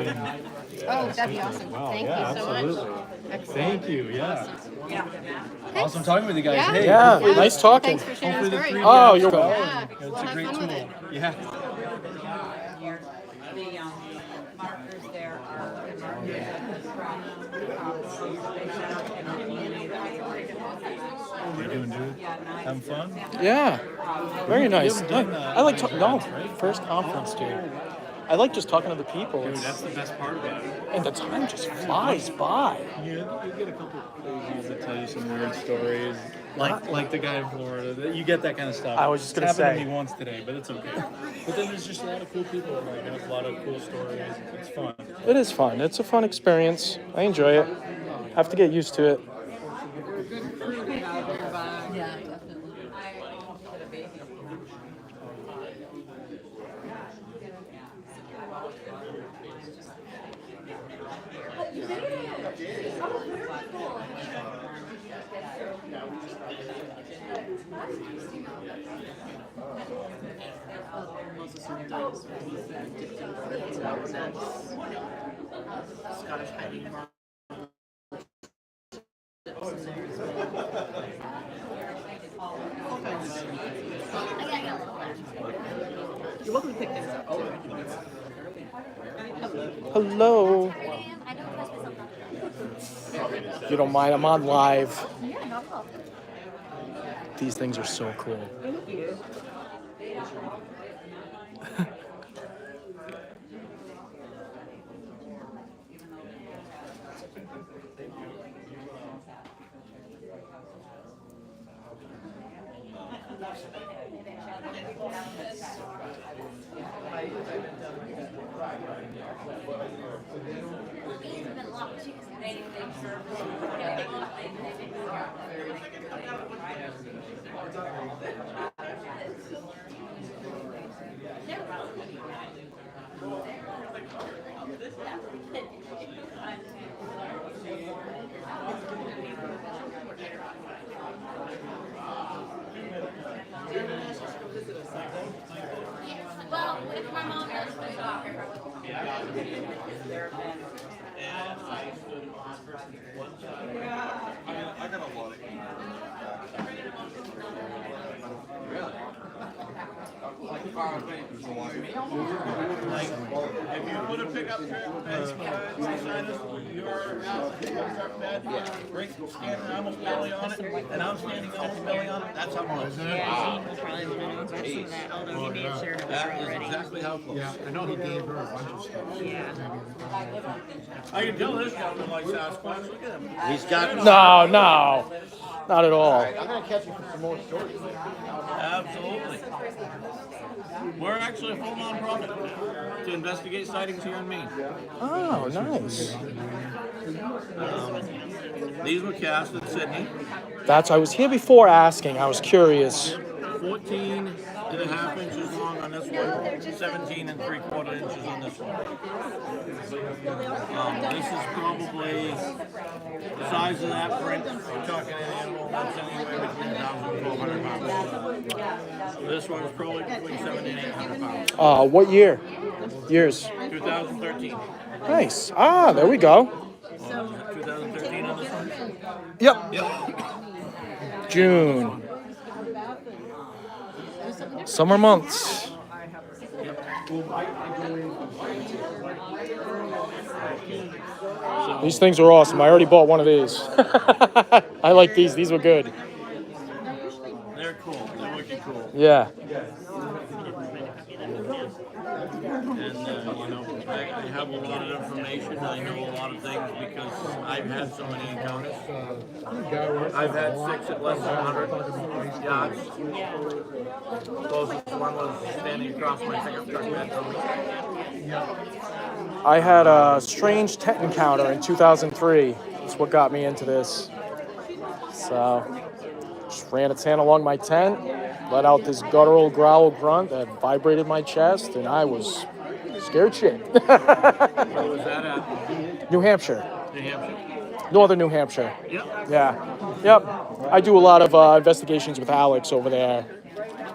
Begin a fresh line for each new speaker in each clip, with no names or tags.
Oh, that'd be awesome.
Wow,
Thank
yeah,
you so much.
absolutely.
Excellent.
Thank you. Yeah.
Awesome.
Awesome talking with you guys.
Yeah.
Hey,
Yeah,
hopefully-
nice talking.
Thanks for sharing
Hopefully
the
the
story.
three
Oh,
guys
you're
go,
welcome.
Yeah,
and
we'll
it's a
have
great
fun with
tool.
it.
Yeah.
The markers there are
How you doing, dude? Having fun?
Yeah, very nice.
haven't done that
I like
many
no
times, right?
first conference, dude. I like just talking to the people.
Dude, that's the best part about it.
And the time just flies by.
You get a couple of crazies that tell you some weird stories, like the guy in Florida. You get that kind of stuff.
I was just gonna
It's happened
say.
to me once today, but it's okay. But then there's just a lot of cool people and have a lot of cool stories. It's fun.
It is fun. It's a fun experience. I enjoy it. Have to get used to it.
Yeah, definitely. Scottish hiding. You're welcome to pick things up.
Hello. You don't mind? I'm on live.
Yeah, no problem.
These things are so cool.
Well, if my mom does put it off,
I got a lot of
Like, if you put a pickup truck beside us, your house, your bed, right, standing almost belly on it, and I'm standing almost belly on it, that's how close.
yeah, Gene will probably have been interested in that, although he may have shared it with her
That is
already.
exactly how close.
I know he gave her a bunch of stuff.
Yeah.
I can tell this gentleman likes Sasquatch, look at him. He's got.
No, no. Not at all.
I'm gonna catch you for some more stories.
Absolutely. We're actually a full nonprofit to investigate sightings here in Maine.
Oh, nice.
These were cast in Sydney.
I was here before asking. I was curious.
14 and a half inches long on this one, 17 and 3/4 inches on this one. This is probably the size of that print. We're talking an animal that's anywhere between 1,000 and 1,200 pounds. This one's probably between 700 and 800 pounds.
What year? Years.
2013.
Nice. Ah, there we go.
2013 on this one.
Yep.
Yep.
June. Summer months. These things are awesome. I already bought one of these. I like these. These were good.
They're cool. They're wicked cool.
Yeah.
And, I have a lot of information. I know a lot of things because I've had so many encounters. I've had 6 at less than 100 yards. Closest one was standing across my pickup truck bed from me.
I had a strange tent encounter in 2003. That's what got me into this. So, just ran its hand along my tent, let out this guttural growl grunt that vibrated my chest, and I was scared shit.
Where was that at?
New Hampshire.
New Hampshire.
Northern New Hampshire.
Yep.
Yeah. Yep. I do a lot of investigations with Alex over there.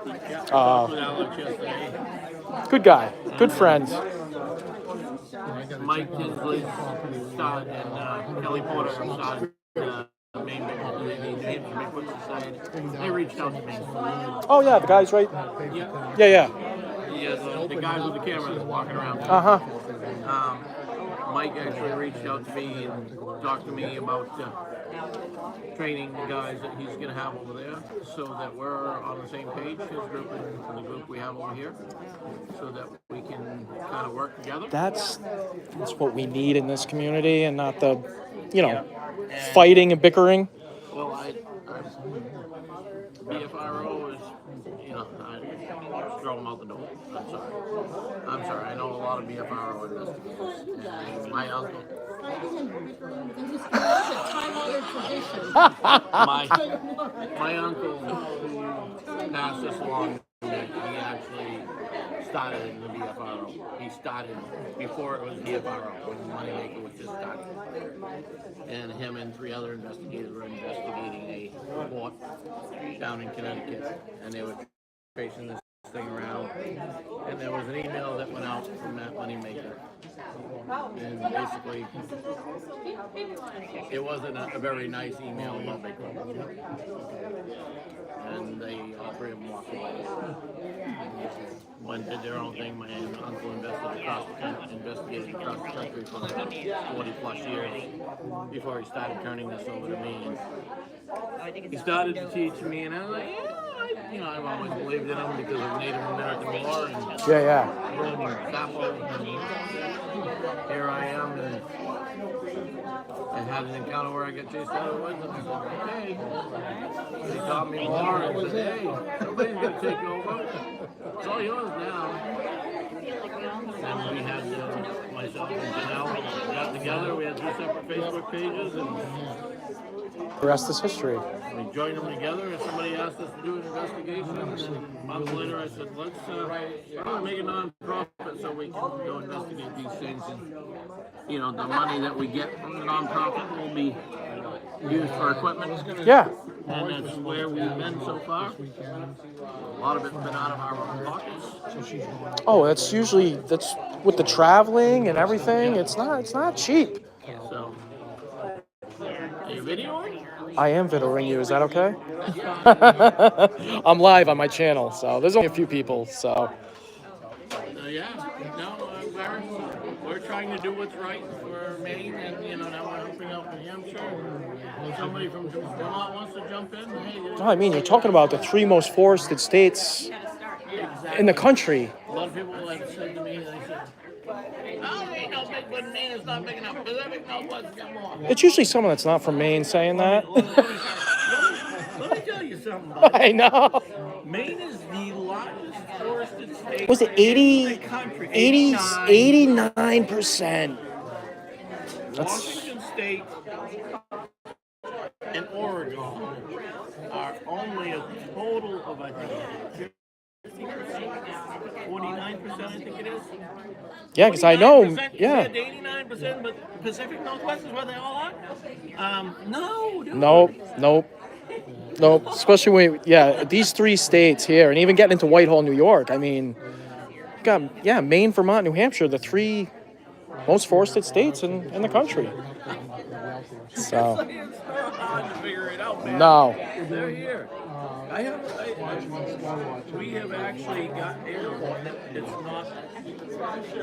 With Alex yesterday.
Good guy. Good friend.
Mike Tinsley started, and Kelly Porter started Maine Bigfoot Society. They reached out to me.
Oh yeah, the guy's right.
Yeah,
Yeah.
yeah, the guys with the cameras walking around.
Uh huh.
Mike actually reached out to me and talked to me about training the guys that he's going to have over there so that we're on the same page, his group and the group we have over here, so that we can kind of work together.
That's what we need in this community, and not the,
And,
fighting and bickering.
well, BFRO is, I throw them out the door. I'm sorry. I know a lot of BFRO investigators. And my uncle. my uncle who passed this along, he actually started in the BFRO. He started before it was BFRO, when Moneymaker was just starting. And him and 3 other investigators were investigating a report down in Connecticut, and they were tracing this thing around. And there was an email that went out from that Moneymaker. And basically, it wasn't a very nice email about Bigfoot. And they, all 3 of them walked away. One did their own thing. My uncle investigated across the country for 40 plus years before he started turning this over to me. And he started to teach me, and I was like, yeah, I've always believed in him because of Native American law and here I am, and I had an encounter where I got chased out of the woods, and I said, okay. He taught me more and said, hey, somebody's going to take over. It's all yours now. And we had, myself and Janelle got together. We had 2 separate Facebook pages, and
The rest is history.
we joined them together, and somebody asked us to do an investigation. And a month later, I said, let's make a non-profit so we can go investigate these things. And, the money that we get from the non-profit will be used for equipment.
Yeah.
And that's where we've been so far. A lot of it's been out of our own pockets.
Oh, that's with the traveling and everything. It's not cheap.
So, are you videoing?
I am videoing you. Is that okay? I'm live on my channel, so there's only a few people. So.
We're trying to do what's right for Maine, and now we're helping out New Hampshire. If somebody from Vermont wants to jump in, hey.
No, I mean, you're talking about the 3 most forested states in the country.
A lot of people have said to me, they said, oh, ain't no Bigfoot in Maine, it's not big enough. Pacific Northwest, get more.
It's usually someone that's not from Maine saying that.
Let me tell you something, bud.
I know.
Maine is the largest forested state
Was it
in the country.
89%?
Washington State and Oregon are only a total of, I think, 49%, I think it is.
Yeah, because I know.
49%,
Yeah.
89%, but Pacific Northwest is where they all are. No, dude.
Nope. Especially when, these 3 states here, and even getting into Whitehall, New York. I mean, you got, Maine, Vermont, New Hampshire, the 3 most forested states in the country. So.
It's not hard to figure it out, man.
No.
They're here. We have actually got a report. It's not,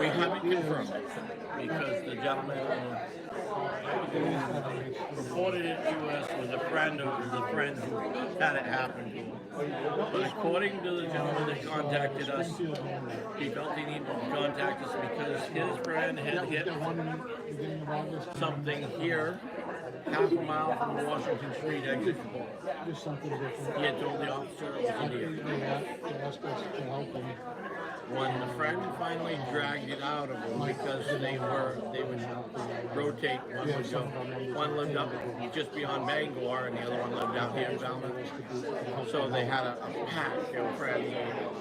we haven't confirmed it because the gentleman who reported it to us was a friend of the friend who had it happen to him. But according to the gentleman that contacted us, he felt he needed to contact us because his friend had hit something here, half a mile from the Washington Street exit. He had told the officer it was a deer. When the friend finally dragged it out of him because they would rotate. One lived up just beyond Bangor, and the other one lived out here in Falmouth. So they had a pack of friends.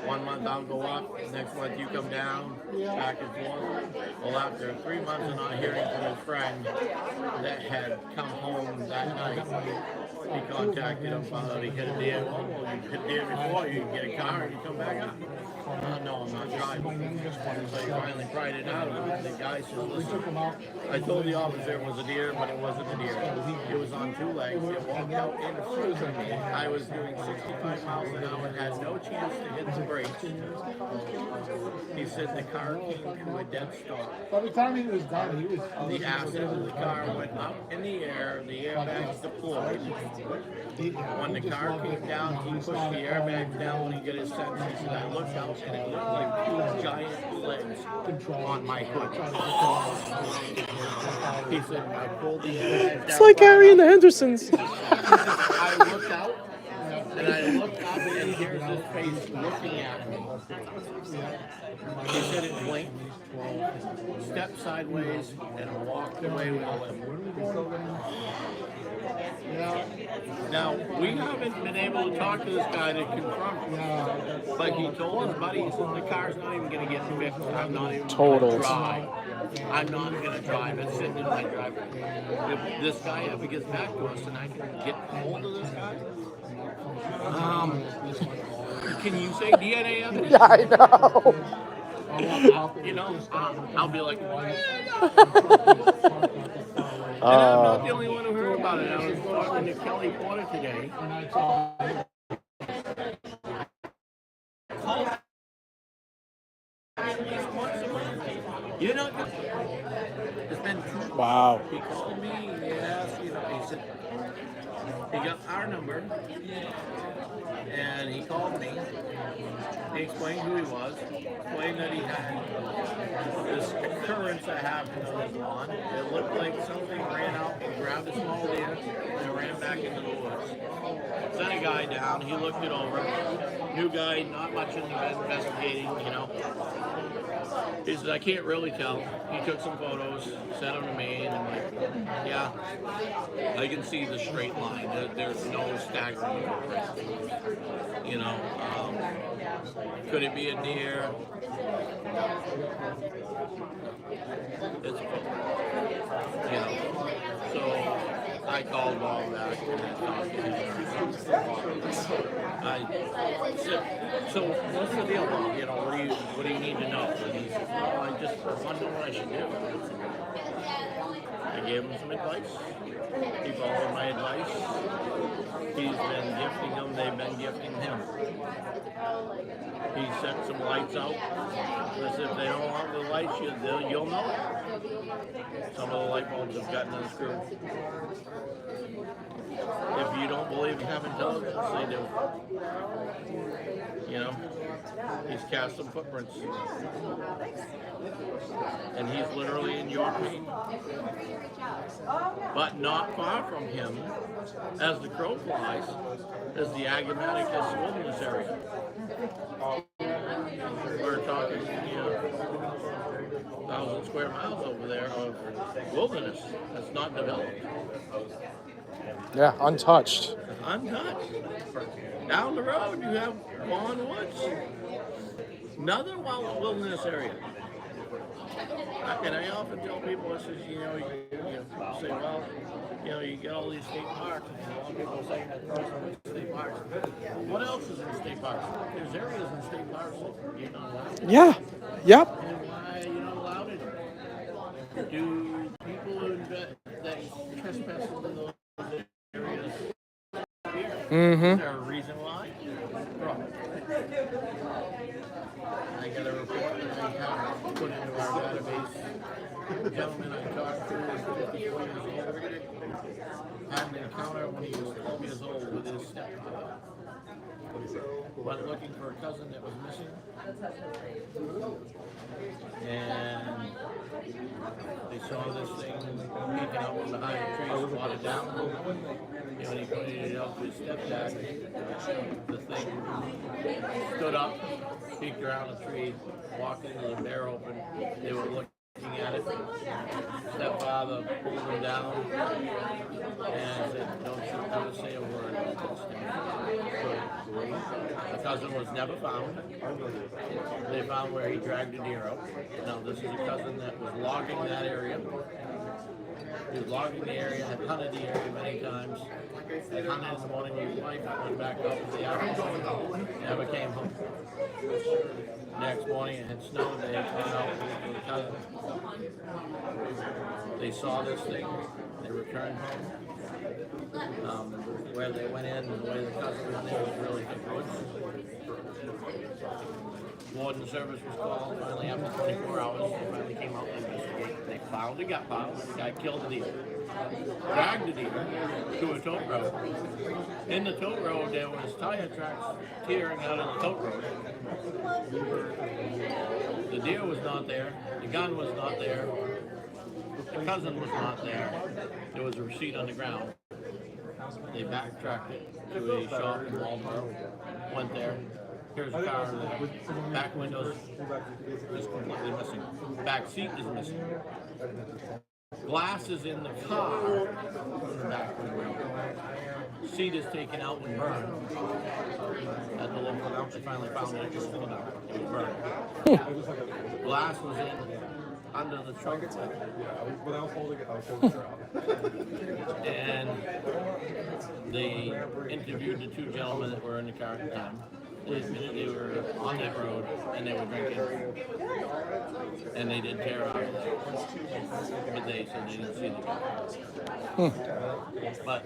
1 month I'll go up, next month you come down, back and forth. Well, after 3 months of not hearing from his friend that had come home that night, he contacted him, found out he hit a deer. Well, you hit a deer before, you can get a car and you come back up. No, I'm not driving. So he finally pried it out of him, and the guy said, listen, I told the officer it was a deer, but it wasn't a deer. It was on two legs. It walked out in front of me. I was doing 65 miles an hour and had no chance to hit the brakes. He said the car came to a dead stop.
By the time he was done, he was.
The asset of the car went up in the air, the airbags deployed. When the car came down, he pushed the airbags down when he got his sense. He said, I looked out and it looked like two giant legs on my hood. He said, I pulled the airbags down.
It's like Harry and the Hendersons.
I looked out and I looked up and here's his face looking at me. He said it blinked, stepped sideways, and walked away with a limp. Now, we haven't been able to talk to this guy to confirm it. But he told his buddy, he said, the car's not even going to get fixed. I'm not even going to drive. I'm not going to drive. It's sitting in my driveway. If this guy ever gets back to us and I can get hold of this guy, can you say DNA evidence?
Yeah, I know.
You know, I'll be like, and I'm not the only one who heard about it. I was talking to Kelly Porter today. You know, it's been 2
Wow.
He called me, he asked, you know, he said, he got our number, and he called me. He explained who he was, explained that he had this occurrence that happened on his lawn. It looked like something ran out and grabbed a small deer and ran back into the woods. Sent a guy down, he looked it over. New guy, not much investigating, you know. He said, I can't really tell. He took some photos, sent them to me, and I'm like, yeah, I can see the straight line. There's no staggering. You know, could it be a deer? It's a photo. You know, so I called Bob back and talked to him. So what's the deal, Bob? You know, what do you need to know? And he said, well, I just want to know what I should do. I gave him some advice. He followed my advice. He's been gifting them. They've been gifting him. He sent some lights out. Because if they don't want the lights, you'll know it. Some of the light bulbs have gotten unscrewed. If you don't believe you have intelligence, they do. You know, he's cast some footprints. And he's literally in your pain. But not far from him, as the crow flies, is the Agamaticus wilderness area. We're talking, you know, 1,000 square miles over there of wilderness that's not developed.
Yeah, untouched.
Untouched. Down the road, you have Vaughan Woods. Another wilderness area. And I often tell people, I says, you know, you say, well, you know, you get all these state parks, and a lot of people say that there's state parks. What else is in state parks? There's areas in state parks that you're not allowed to.
Yeah. Yep.
And why you're not allowed to do? Do people that trespass into those areas here?
Mm-hmm.
Is there a reason why? Probably. I got a report that I have put into our database. The gentleman I talked to is 54 years old. Had an encounter when he was 12 years old with his stepfather. Went looking for a cousin that was missing. And they saw this thing peeking out from behind the trees, squatted down. And when he pointed it out to his stepdad, the thing stood up, peeked around the tree, walked into the bear open. They were looking at it. Stepfather pulled him down and said, don't you ever say a word about this thing. The cousin was never found. They found where he dragged a deer out. Now this is a cousin that was logging that area. He was logging the area, had hunted the area many times. Had hunted in the morning with his wife, went back up in the afternoon, never came home. Next morning it had snowed, they had gone out with the cousin. They saw this thing, they returned home. Where they went in and the way the cousin went in was really thick woods. Warden service was called. Finally, after 24 hours, they finally came out and investigated. They found a gut pile. The guy killed the deer. Dragged the deer to a tote road. In the tote road, there was tire tracks tearing out of the tote road. The deer was not there. The gun was not there. The cousin was not there. There was a receipt on the ground. They backtracked it to a shop in Walmart. Went there. Here's a car. Back windows is completely missing. Back seat is missing. Glass is in the car from the back window. Seat is taken out and burned. At the local dump, they finally found it. It was full down. It was burned. Glass was in under the trunk. And they interviewed the two gentlemen that were in the car at the time. They admitted they were on that road and they were drinking. And they did tear out. But they said they didn't see the car. But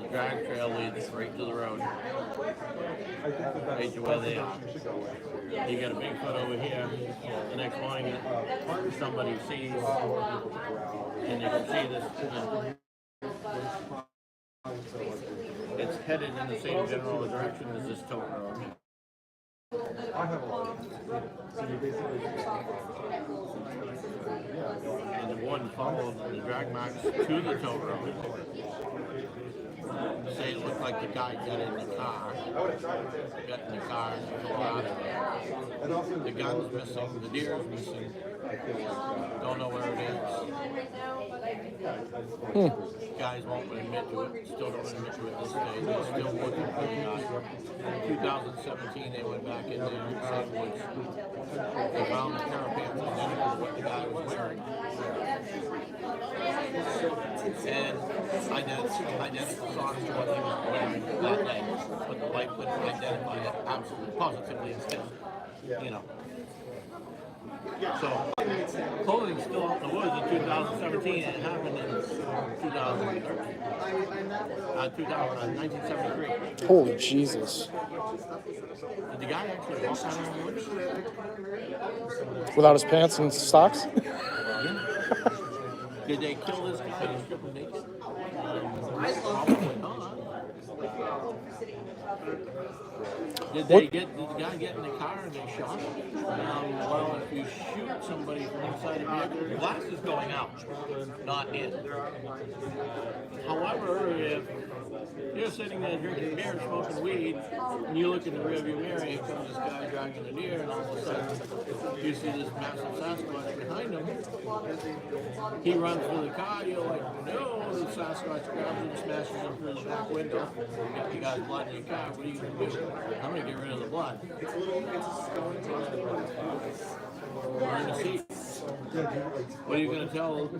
the drag trail leads right to the road. Right to where they are. You got a Bigfoot over here. The next morning somebody sees and you can see this. It's headed in the same general direction as this tote road. And the one followed the drag marks to the tote road. Say it looked like the guy got in the car, and pulled out of there. The gun's missing, the deer is missing. Don't know where it is. Guys won't admit to it, still don't admit to it this day. They're still looking for the guy. In 2017, they went back in there in the same woods. They found the parapet identical to what the guy was wearing. And identical socks to what he was wearing that day. But the wife couldn't identify it absolutely, positively instead. You know. So, clothing's still out in the woods in 2017, and it happened in 1973.
Holy Jesus.
Did the guy actually walk out in the woods?
Without his pants and socks?
Yeah. Did they kill this guy and strip him naked? Probably not. Did the guy get in the car and they shot him? Well, if you shoot somebody from inside a vehicle, the glass is going out, not in. However, if you're sitting there drinking beer, smoking weed, and you look in the rearview mirror, here comes this guy dragging a deer, and all of a sudden you see this massive Sasquatch behind him. He runs for the car, you're like, no, the Sasquatch grabs him, smashes him through the back window. You got blood in your car, what are you going to do? I'm going to get rid of the blood. We're in the seat. What are you going to tell the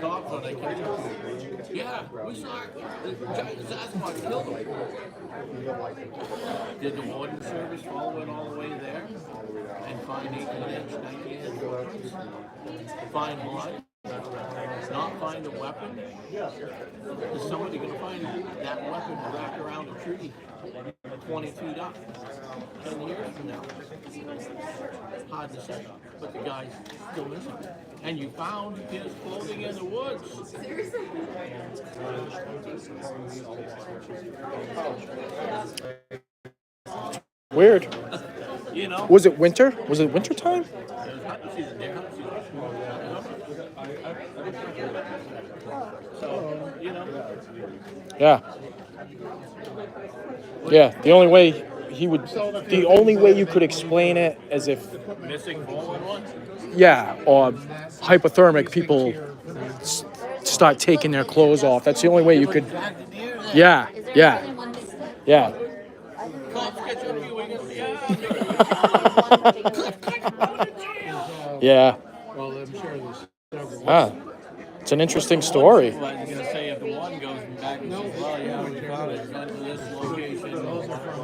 cops when they catch you? Yeah, we saw the giant Sasquatch killed him. Did the warden service follow it all the way there and find 18-inch, 19-inch footprints? Find blood? Not find a weapon? Is somebody going to find that weapon wrapped around a tree 20 feet up 10 years from now? Hard to say, but the guy's still missing. And you found his clothing in the woods.
Weird.
You know?
Was it winter? Was it winter time?
It was hunting season there, hunting season. So, you know.
Yeah. Yeah, the only way you could explain it as if,
Missing fallen one?
yeah, or hypothermic people start taking their clothes off. That's the only way you could, yeah.
Cops get you a few weeks.
Yeah.
Well, I'm sure this
Ah, it's an interesting story.
Well, I was going to say, if the one goes back and says, well, yeah, we found it, went to this location,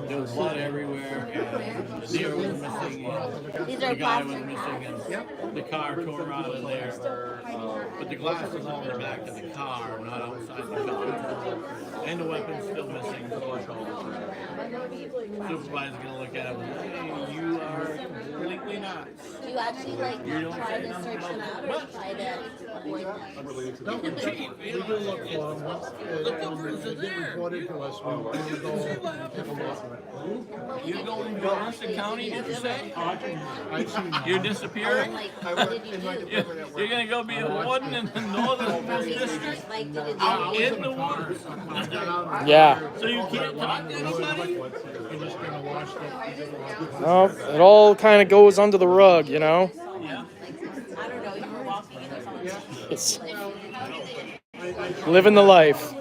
there was blood everywhere, and deer was missing, and
These
the
are
guy was
plastic.
missing, and the car tore out of there. But the glass is all in the back of the car, not outside the car. And the weapon's still missing. Supervisor's going to look at it and say, hey, you are completely nuts.
Do you actually like
You don't
try
say
to
nothing
search them
about
out or try to avoid them?
No, we do look for them. Once they get reported to us, we go and take a look.
You're going to Johnson County, did you say?
I've seen them.
You're disappearing?
Like, what did you do?
You're going to go be a warden in the northern district?
Like, did it
Out in the woods.
Yeah.
So you can't talk to anybody?
You're just gonna watch them.
Well, it all kind of goes under the rug, you know?
Yeah.
I don't know, you were walking and someone
It's living the life.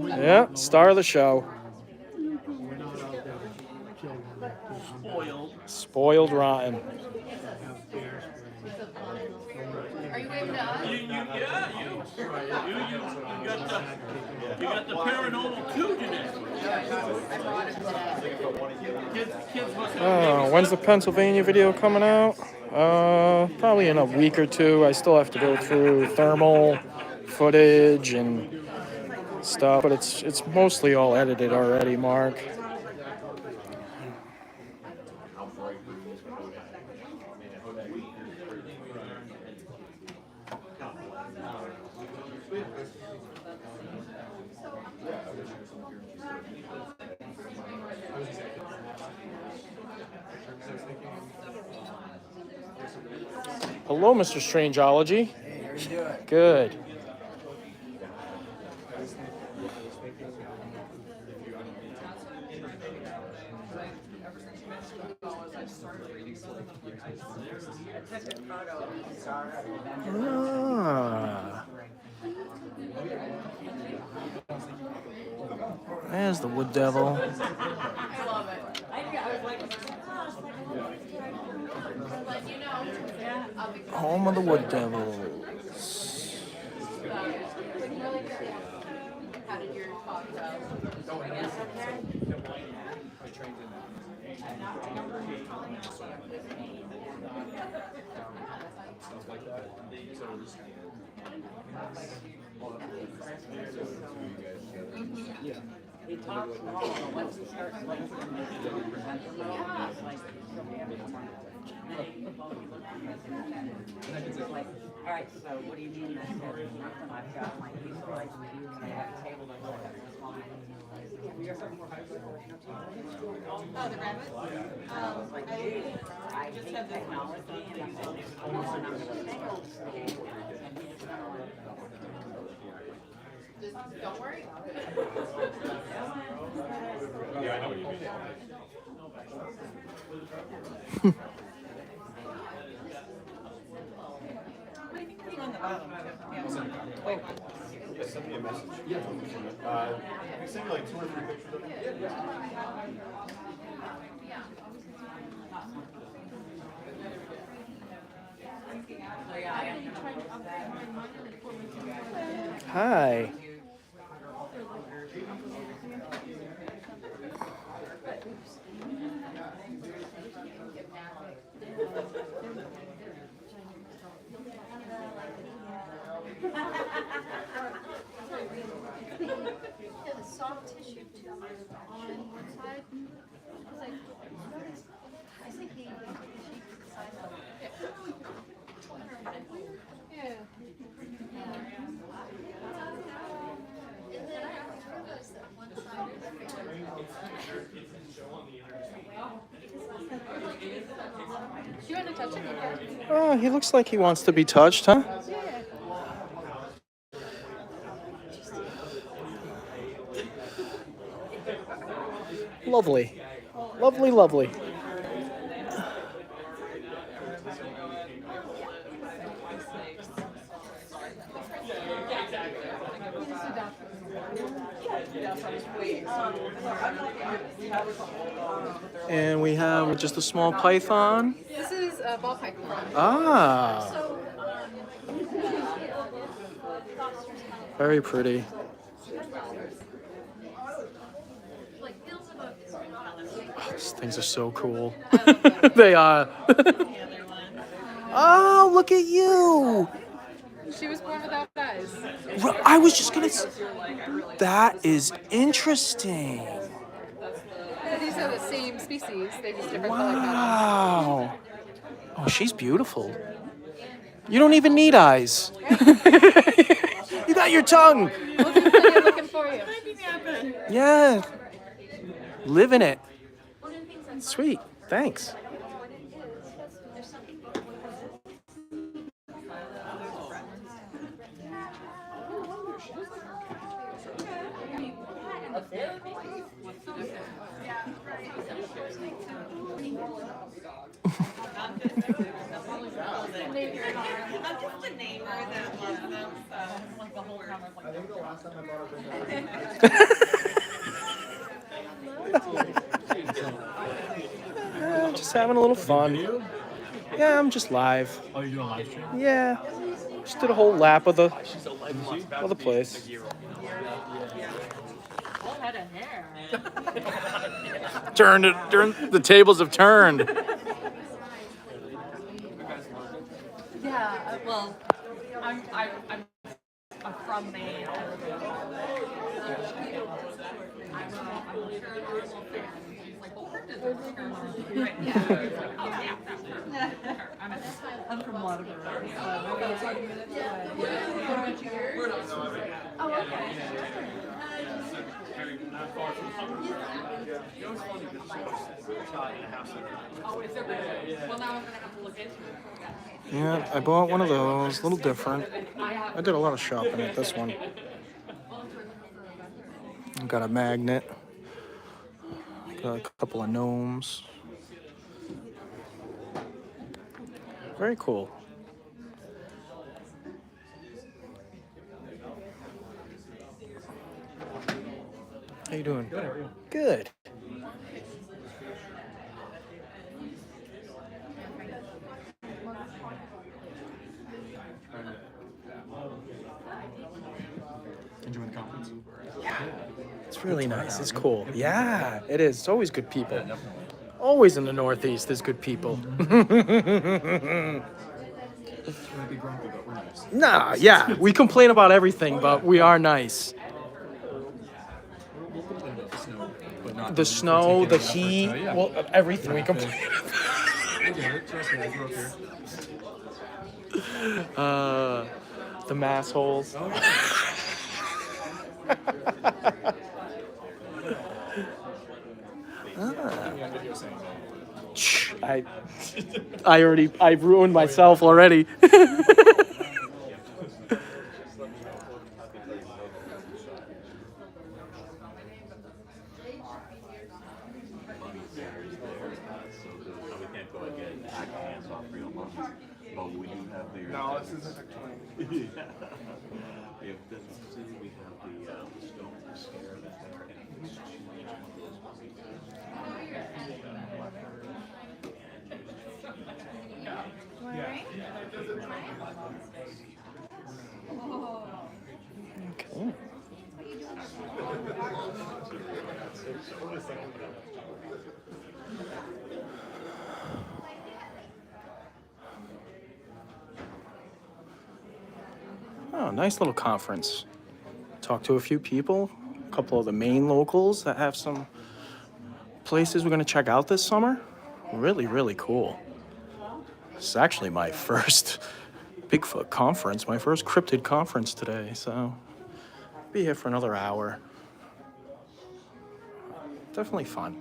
Yeah, star of the show.
Spoiled.
Spoiled rotten.
You got the paranormal too today. Kids must have
When's the Pennsylvania video coming out? Probably in a week or two. I still have to go through thermal footage and stuff, but it's mostly all edited already, Mark. Hello, Mr. Strangeology. Hey, how are you doing? Good. Ah. There's the wood devil. Home of the wood devils.
How did your talk go?
He talks long, but once he starts like present the law, it's like he'll be able to like, all right, so what do you mean? I said, nothing, I've got my piece of like, I have a table that I have a small
Oh, the rabbit?
I just have technology and I'm going to
Just don't worry.
Yeah, I know what you mean. Yeah, send me a message. Yeah. You send me like 2 or 3 pictures of it.
Hi.
Yeah, the soft tissue too on one side. I was like, I think he side of it. Yeah. And then I realized that one side is Do you want to touch it?
Oh, he looks like he wants to be touched, huh?
Yeah.
Lovely. Lovely, lovely. And we have just a small python.
This is a ball python.
Ah.
So
Very pretty. Oh, these things are so cool. They are. Oh, look at you.
She was born without eyes.
I was just gonna. That is interesting.
These are the same species. They just different color patterns.
Wow. Oh, she's beautiful. You don't even need eyes. You got your tongue.
We'll do plenty of looking for you.
Yeah. Live in it. Sweet. Thanks. Just having a little fun. Yeah, I'm just live.
Oh, you're doing a live stream?
Yeah. Just did a whole lap of the place. Turn the tables have turned.
Yeah, well, I'm from Maine. I'm from Waterbury.
Yeah, I bought one of those. A little different. I did a lot of shopping at this one. Got a magnet. Got a couple of gnomes. Very cool. How you doing? Good.
Enjoying the conference?
It's really nice. It's cool. Yeah, it is. It's always good people. Always in the Northeast, there's good people. Nah, yeah. We complain about everything, but we are nice. The snow, the heat, well, everything we complain about. The mass holes. I've ruined myself already.
No, this isn't Victorian.
Okay. Oh, nice little conference. Talked to a few people, a couple of the main locals that have some places we're going to check out this summer. Really, really cool. This is actually my first Bigfoot conference, my first cryptid conference today, so be here for another hour. Definitely fun.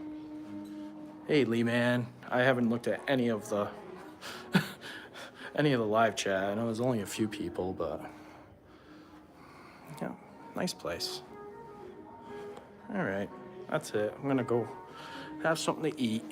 Hey, Lee, man, I haven't looked at any of the live chat. I know there's only a few people, but yeah, nice place. All right, that's it. I'm gonna go have something to eat.